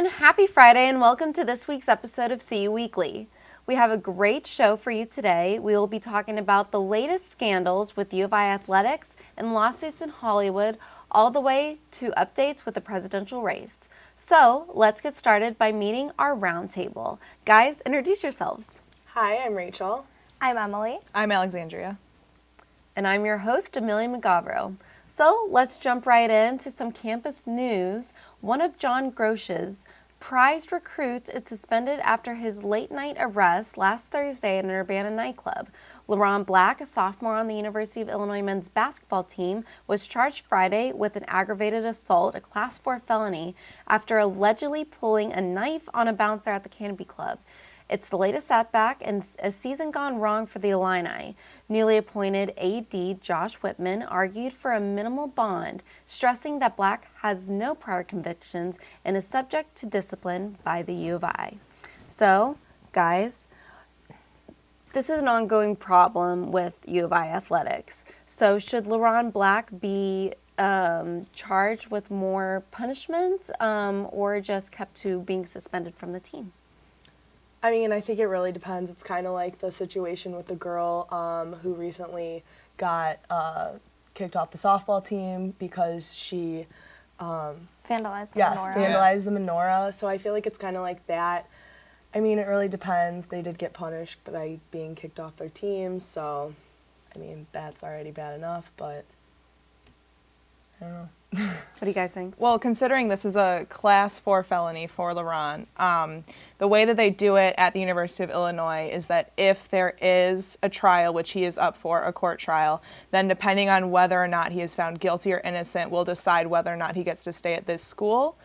Happy Friday and welcome to this week's episode of SeeYou Weekly. We have a great show for you today. We will be talking about the latest scandals with U of I athletics and lawsuits in Hollywood, all the way to updates with the presidential race. So let's get started by meeting our roundtable. Guys, introduce yourselves. Hi, I'm Rachel. I'm Emily. I'm Alexandria. And I'm your host, Amelia McGavro. So let's jump right into some campus news. One of John Grosh's prized recruits is suspended after his late-night arrest last Thursday at an Urbana nightclub. Leron Black, a sophomore on the University of Illinois men's basketball team, was charged Friday with an aggravated assault, a Class 4 felony, after allegedly pulling a knife on a bouncer at the Canopy Club. It's the latest setback and a season gone wrong for the Illini. Newly appointed AD Josh Whitman argued for a minimal bond, stressing that Black has no prior convictions and is subject to discipline by the U of I. So, guys, this is an ongoing problem with U of I athletics. So should Leron Black be charged with more punishment or just kept to being suspended from the team? I mean, I think it really depends. It's kind of like the situation with the girl who recently got kicked off the softball team because she Vandalized the menorah. vandalized the menorah. So I feel like it's kind of like that. I mean, it really depends. They did get punished by being kicked off their team, so I mean, that's already bad enough, but I don't know. What do you guys think? Well, considering this is a Class 4 felony for Leron, the way that they do it at the University of Illinois is that if there is a trial, which he is up for, a court trial, then depending on whether or not he is found guilty or innocent, will decide whether or not he gets to stay at this school.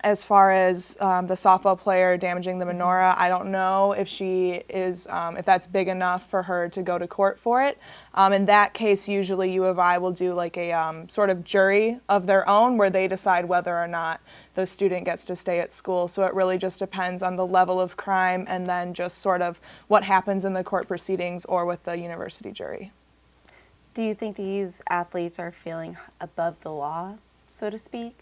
As far as the softball player damaging the menorah, I don't know if she is, if that's big enough for her to go to court for it. In that case, usually U of I will do like a sort of jury of their own where they decide whether or not the student gets to stay at school. So it really just depends on the level of crime and then just sort of what happens in the court proceedings or with the university jury. Do you think these athletes are feeling above the law, so to speak?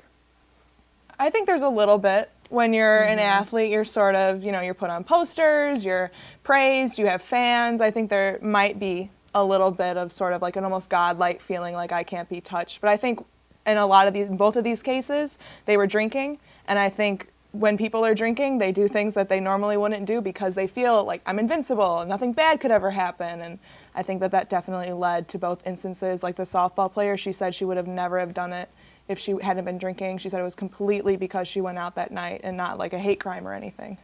I think there's a little bit. When you're an athlete, you're sort of, you're put on posters, you're praised, you have fans. I think there might be a little bit of sort of like an almost godlike feeling like I can't be touched. But I think in both of these cases, they were drinking. And I think when people are drinking, they do things that they normally wouldn't do because they feel like I'm invincible, nothing bad could ever happen. And I think that definitely led to both instances. Like the softball player, she said she would have never have done it if she hadn't been drinking. She said it was completely because she went out that night and not like a hate crime or anything.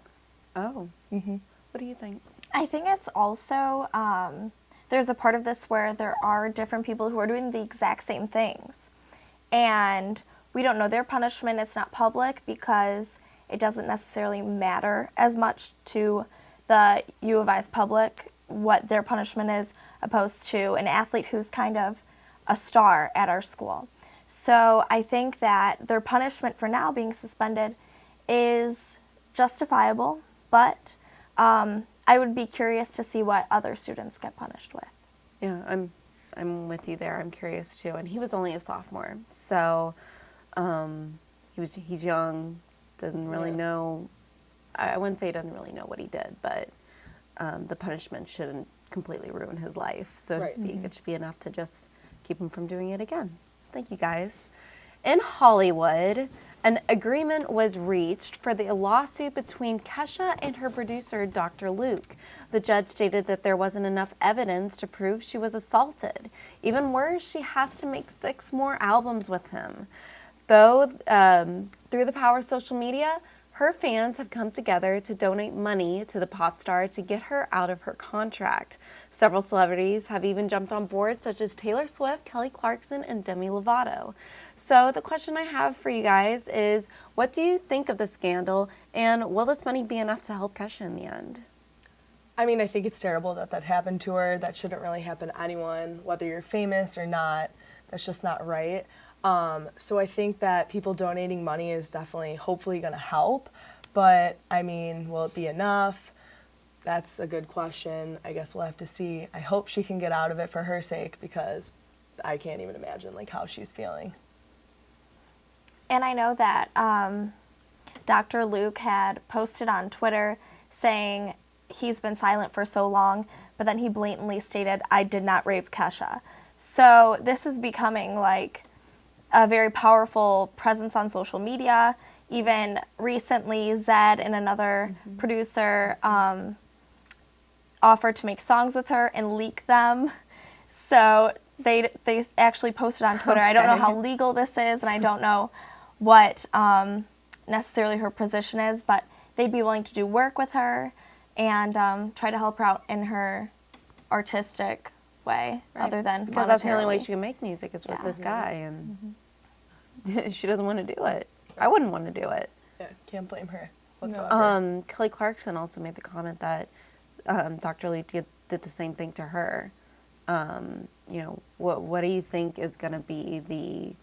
Oh. Mm-hmm. What do you think? I think it's also, there's a part of this where there are different people who are doing the exact same things. And we don't know their punishment. It's not public because it doesn't necessarily matter as much to the U of I's public what their punishment is opposed to an athlete who's kind of a star at our school. So I think that their punishment for now being suspended is justifiable, but I would be curious to see what other students get punished with. Yeah, I'm with you there. I'm curious too. And he was only a sophomore, so he's young, doesn't really know. I wouldn't say he doesn't really know what he did, but the punishment shouldn't completely ruin his life, so to speak. It should be enough to just keep him from doing it again. Thank you, guys. In Hollywood, an agreement was reached for the lawsuit between Kesha and her producer, Dr. Luke. The judge stated that there wasn't enough evidence to prove she was assaulted. Even worse, she has to make 6 more albums with him. Though, through the power of social media, her fans have come together to donate money to the pop star to get her out of her contract. Several celebrities have even jumped on board, such as Taylor Swift, Kelly Clarkson, and Demi Lovato. So the question I have for you guys is, what do you think of the scandal, and will this money be enough to help Kesha in the end? I mean, I think it's terrible that happened to her. That shouldn't really happen to anyone, whether you're famous or not. That's just not right. So I think that people donating money is definitely, hopefully, going to help. But, I mean, will it be enough? That's a good question. I guess we'll have to see. I hope she can get out of it for her sake because I can't even imagine, like, how she's feeling. And I know that Dr. Luke had posted on Twitter saying he's been silent for so long, but then he blatantly stated, "I did not rape Kesha." So this is becoming like a very powerful presence on social media. Even recently, Zed and another producer offered to make songs with her and leak them. So they actually posted on Twitter. I don't know how legal this is, and I don't know what necessarily her position is, but they'd be willing to do work with her and try to help her out in her artistic way, other than because that's the only way monetarily. she can make music is with Yeah. this guy, and she doesn't want to do it. I wouldn't want to do it. Yeah, can't blame her whatsoever. Kelly Clarkson also made the comment that Dr. Lee did the same thing to her. You know, what do you think is going to be the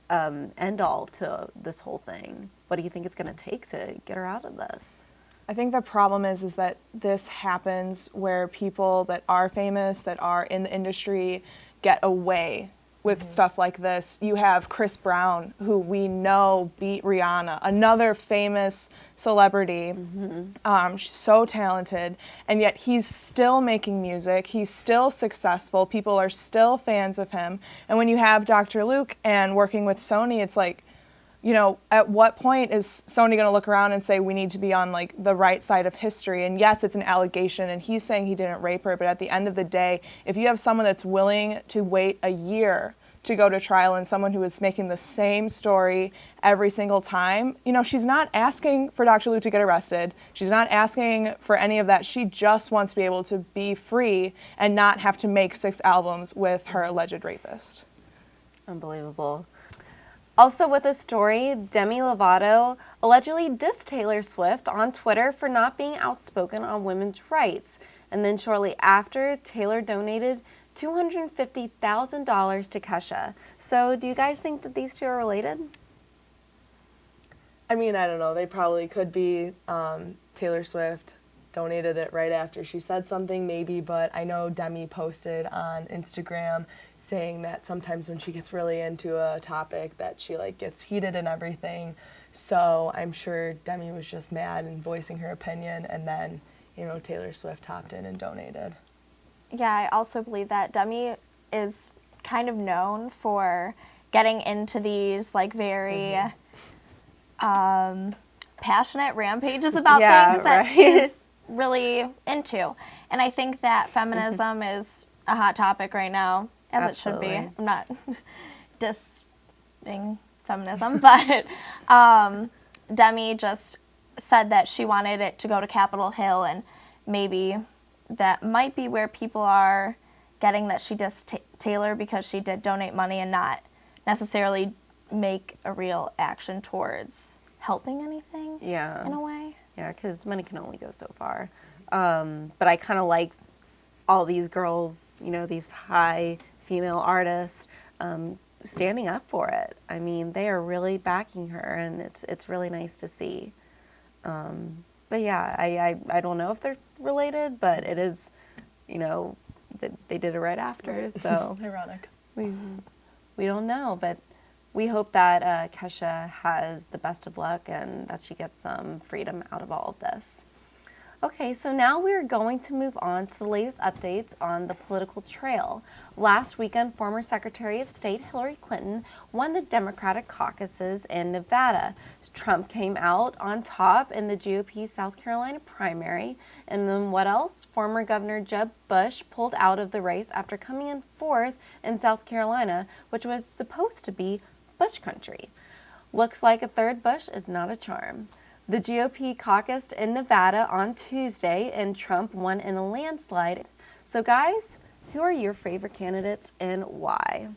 end all to this whole thing? What do you think it's going to take to get her out of this? I think the problem is that this happens where people that are famous, that are in the industry, get away with stuff like this. You have Chris Brown, who we know beat Rihanna, another famous celebrity. She's so talented, and yet he's still making music. He's still successful. People are still fans of him. And when you have Dr. Luke and working with Sony, it's like, you know, at what point is Sony going to look around and say we need to be on like the right side of history? And yes, it's an allegation, and he's saying he didn't rape her, but at the end of the day, if you have someone that's willing to wait a year to go to trial and someone who is making the same story every single time, you know, she's not asking for Dr. Luke to get arrested. She's not asking for any of that. She just wants to be able to be free and not have to make 6 albums with her alleged rapist. Unbelievable. Also with this story, Demi Lovato allegedly dissed Taylor Swift on Twitter for not being outspoken on women's rights. And then shortly after, Taylor donated $250,000 to Kesha. So do you guys think that these two are related? I mean, I don't know. They probably could be. Taylor Swift donated it right after she said something, maybe, but I know Demi posted on Instagram saying that sometimes when she gets really into a topic that she like gets heated and everything. So I'm sure Demi was just mad and voicing her opinion, and then, you know, Taylor Swift hopped in and donated. Yeah, I also believe that Demi is kind of known for getting into these like very passionate rampages about things that she's really into. And I think that feminism is a hot topic right now, as Absolutely. it should be. I'm not dissing feminism, but Demi just said that she wanted it to go to Capitol Hill, and maybe that might be where people are getting that she dissed Taylor because she did donate money and not necessarily make a real action towards helping anything in a way. Yeah, because money can only go so far. But I kind of like all these girls, you know, these high female artists standing up for it. I mean, they are really backing her, and it's really nice to see. But yeah, I don't know if they're related, but it is, you know, they did it right after, so Ironic. we don't know, but we hope that Kesha has the best of luck and that she gets some freedom out of all of this. Okay, so now we're going to move on to the latest updates on the political trail. Last weekend, former Secretary of State Hillary Clinton won the Democratic caucuses in Nevada. Trump came out on top in the GOP South Carolina primary. And then what else? Former Governor Jeb Bush pulled out of the race after coming in 4th in South Carolina, which was supposed to be Bush country. Looks like a third Bush is not a charm. The GOP caucused in Nevada on Tuesday, and Trump won in a landslide. So guys, who are your favorite candidates and why?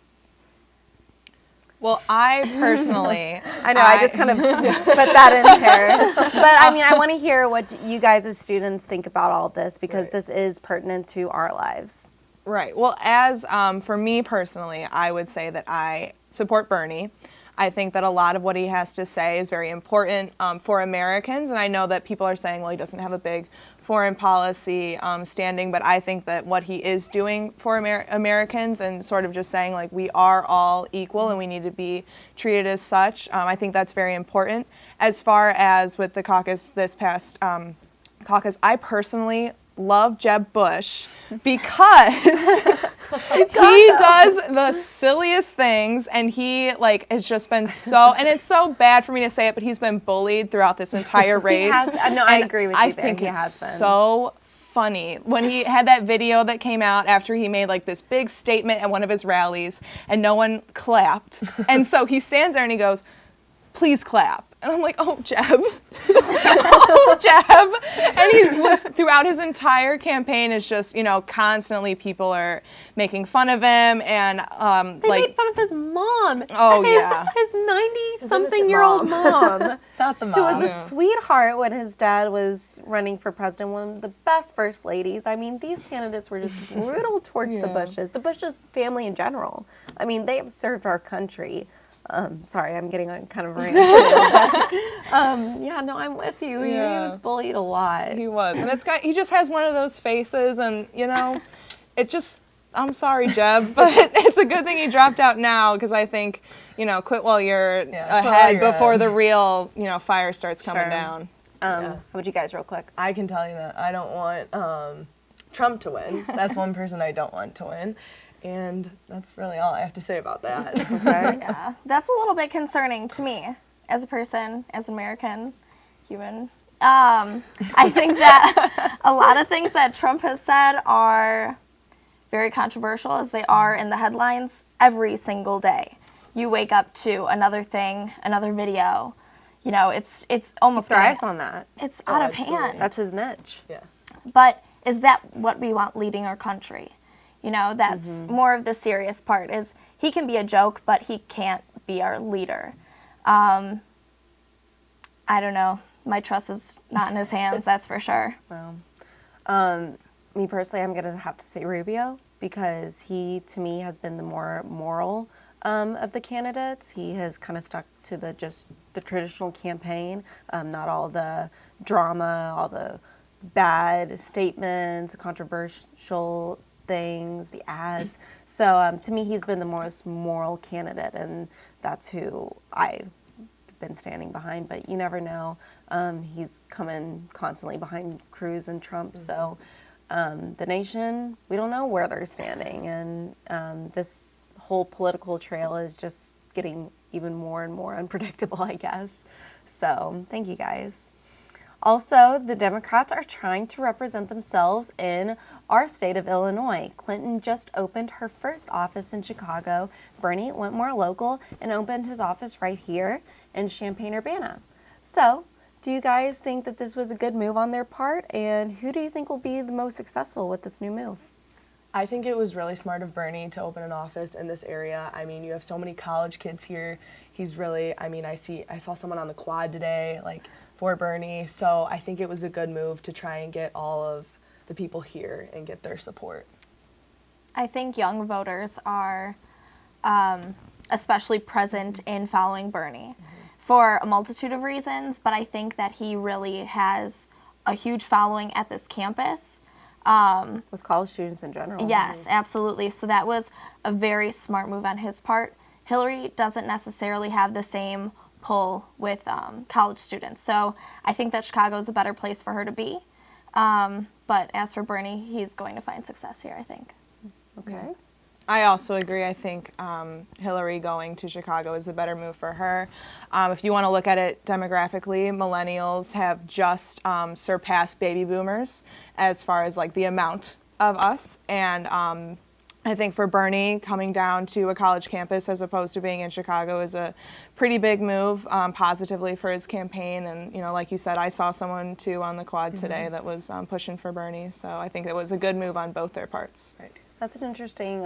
Well, I personally... I know, I just kind of put that in there. But I mean, I want to hear what you guys as students think about all of this, because this is pertinent to our lives. Right. Well, as for me personally, I would say that I support Bernie. I think that a lot of what he has to say is very important for Americans, and I know that people are saying, well, he doesn't have a big foreign policy standing, but I think that what he is doing for Americans and sort of just saying like we are all equal and we need to be treated as such, I think that's very important. As far as with the caucus, this past caucus, I personally love Jeb Bush because he does the silliest things, and he like has just been so, and it's so bad for me to say it, but he's been bullied throughout this entire race. I agree with you. I think it's so funny when he had that video that came out after he made like this big statement at one of his rallies, and no one clapped, and so he stands there and he goes, "Please clap." And I'm like, oh, Jeb. Oh, Jeb. And he, throughout his entire campaign, is just, constantly people are making fun of him. And they made fun of his mom. Oh, yeah. His 90-something-year-old mom. Not the mom. Who was a sweetheart when his dad was running for president, one of the best first ladies. I mean, these candidates were just brutal towards the Bushes family in general. I mean, they have served our country. Sorry, I'm getting on kind of a rant. I'm with you. He was bullied a lot. He was, and he just has one of those faces, and it just. I'm sorry, Jeb, but it's a good thing he dropped out now because I think, quit while you're ahead before the real, fire starts coming down. How about you guys, real quick? I can tell you that I don't want Trump to win. That's one person I don't want to win. And that's really all I have to say about that. Okay. Yeah, that's a little bit concerning to me as a person, as an American human. I think that a lot of things that Trump has said are very controversial, as they are in the headlines every single day. You wake up to another thing, another video. It's almost he thrives on that. It's out of hand. That's his niche. Yeah. But is that what we want leading our country? That's more of the serious part, is he can be a joke, but he can't be our leader. I don't know. My trust is not in his hands, that's for sure. Well, me personally, I'm going to have to say Rubio, because he, to me, has been the more moral of the candidates. He has kind of stuck to the traditional campaign, not all the drama, all the bad statements, controversial things, the ads. So to me, he's been the most moral candidate, and that's who I've been standing behind. But you never know. He's coming constantly behind Cruz and Trump. So the nation, we don't know where they're standing. And this whole political trail is just getting even more and more unpredictable, I guess. So thank you, guys. Also, the Democrats are trying to represent themselves in our state of Illinois. Clinton just opened her first office in Chicago. Bernie went more local and opened his office right here in Champaign, Urbana. So, do you guys think that this was a good move on their part? And who do you think will be the most successful with this new move? I think it was really smart of Bernie to open an office in this area. I mean, you have so many college kids here. He's really, I saw someone on the quad today, for Bernie. So I think it was a good move to try and get all of the people here and get their support. I think young voters are especially present in following Bernie for a multitude of reasons, but I think that he really has a huge following at this campus. With college students in general. Yes, absolutely. So that was a very smart move on his part. Hillary doesn't necessarily have the same pull with college students. So I think that Chicago is a better place for her to be. But as for Bernie, he's going to find success here, I think. Okay. I also agree. I think Hillary going to Chicago is a better move for her. If you want to look at it demographically, millennials have just surpassed baby boomers as far as the amount of us. And I think for Bernie, coming down to a college campus as opposed to being in Chicago is a pretty big move positively for his campaign. And, like you said, I saw someone too on the quad today that was pushing for Bernie. So I think it was a good move on both their parts. Right. That's an interesting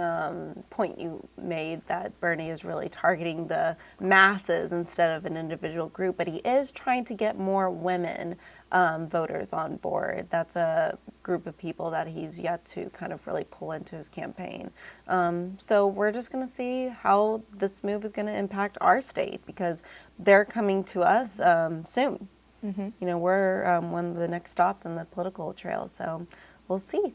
point you made, that Bernie is really targeting the masses instead of an individual group, but he is trying to get more women voters on board. That's a group of people that he's yet to kind of really pull into his campaign. So we're just going to see how this move is going to impact our state, because they're coming to us soon. You know, we're one of the next stops on the political trail, so we'll see.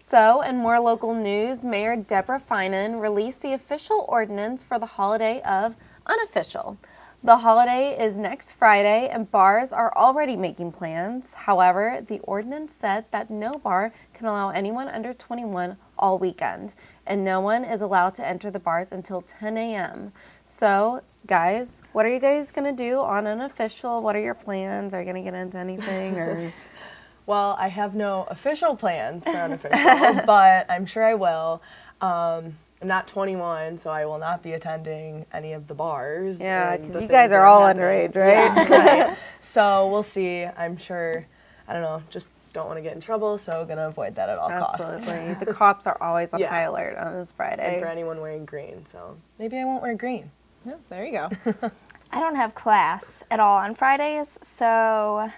So, in more local news, Mayor Deborah Finan released the official ordinance for the holiday of Unofficial. The holiday is next Friday, and bars are already making plans. However, the ordinance said that no bar can allow anyone under 21 all weekend, and no one is allowed to enter the bars until 10 a.m. So, guys, what are you guys going to do on Unofficial? What are your plans? Are you going to get into anything? Or Well, I have no official plans for Unofficial, but I'm sure I will. I'm not 21, so I will not be attending any of the bars. yeah, and the because you things guys that are all happening. underage, right? Yeah, right. So we'll see. I'm sure, I don't know, just don't want to get in trouble, so going to avoid that at all costs. Absolutely. The cops are always on Yeah. high alert on this And Friday. for anyone wearing green, so maybe I won't wear green. Yeah, there you go. I don't have class at all on Fridays, so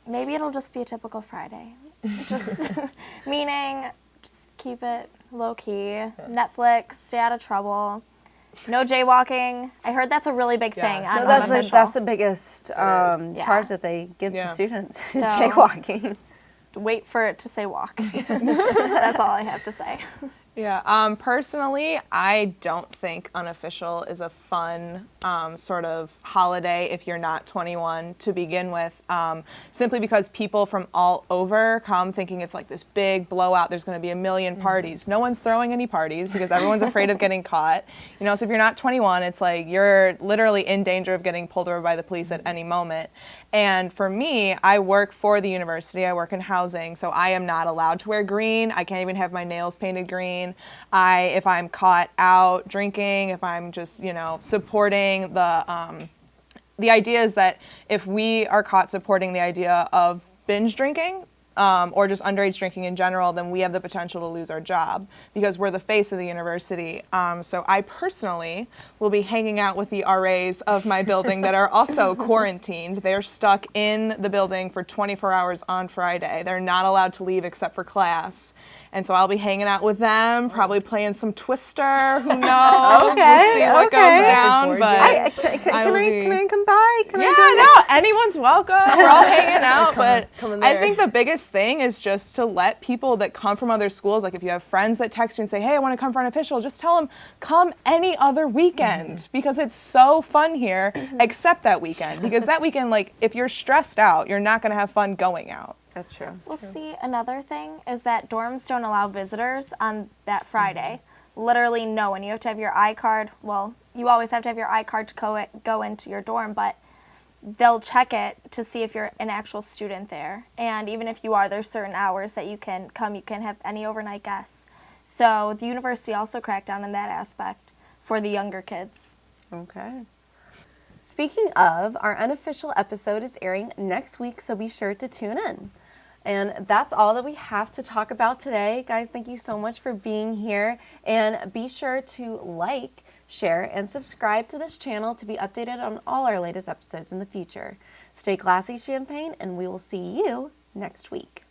maybe it'll just be a typical Friday. Just meaning, just keep it low key. Netflix, stay out of trouble. No jaywalking. I heard that's a really big Yeah. thing. No, On That's Unofficial. the biggest Yeah. charge that they give Yeah. to students, So- jaywalking. Wait for it to say walk. That's all I have to say. Yeah, personally, I don't think Unofficial is a fun sort of holiday if you're not 21 to begin with, simply because people from all over come thinking it's like this big blowout, there's going to be a million parties. No one's throwing any parties because everyone's afraid of getting caught. You know, so if you're not 21, it's like you're literally in danger of getting pulled over by the police at any moment. And for me, I work for the university, I work in housing, so I am not allowed to wear green. I can't even have my nails painted green. If I'm caught out drinking, if I'm just, you know, supporting the idea is that if we are caught supporting the idea of binge drinking, or just underage drinking in general, then we have the potential to lose our job because we're the face of the university. So I personally will be hanging out with the RAs of my building that are also quarantined. They're stuck in the building for 24 hours on Friday. They're not allowed to leave except for class. And so I'll be hanging out with them, probably playing some Twister. Who knows? Okay, We'll see what okay. goes down. Board But Can I will I come by? Can yeah, I join? no, anyone's welcome. We're all hanging out, but come I there. think the biggest thing is just to let people that come from other schools, like if you have friends that text you and say, hey, I want to come for Unofficial, just tell them, come any other weekend because it's so fun here, except that weekend. Because that weekend, like, if you're stressed out, you're not going to have fun going out. That's true. Well, see, another thing is that dorms don't allow visitors on that Friday. Literally no one. You have to have your iCard. Well, you always have to have your iCard to go into your dorm, but they'll check it to see if you're an actual student there. And even if you are, there's certain hours that you can come. You can't have any overnight guests. So the university also cracked down on that aspect for the younger kids. Okay. Speaking of, our Unofficial episode is airing next week, so be sure to tune in. And that's all that we have to talk about today. Guys, thank you so much for being here. And be sure to like, share, and subscribe to this channel to be updated on all our latest episodes in the future. Stay classy, Champaign, and we will see you next week.